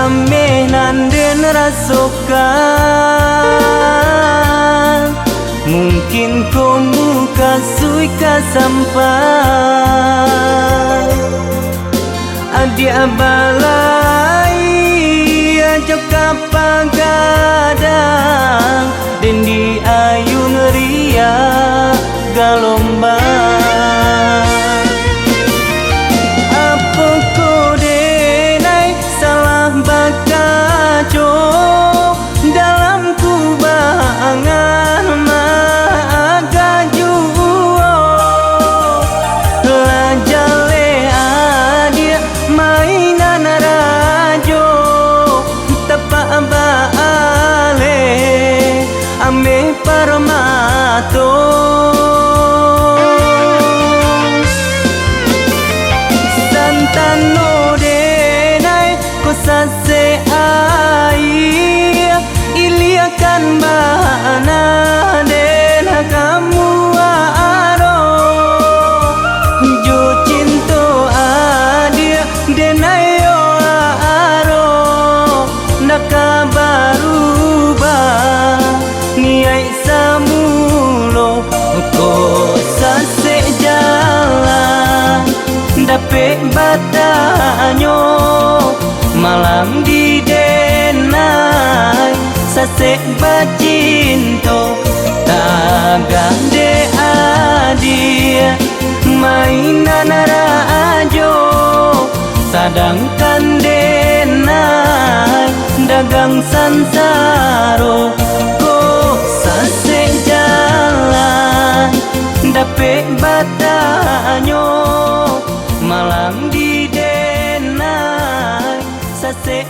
Ame nanden rasokan mungkin kau muka sui kasampan adia balai ajak kapagadang dan di ayun ria galombang apa ko denai salah bakaco dalam kubangan magaju lajale adia mainan rajo tepak baale ame parmato santano denai ko sase ai iliakan bahana den kamu aro jo cinto adia denai yo aro nakabaruba niai samulo ko sase jalan dapet batanyo malam di denai sase bacinto tagang de adia mainan rajo sadangkan denai dagang sansaro ko sase jalan dapet batanyo malam di denai sase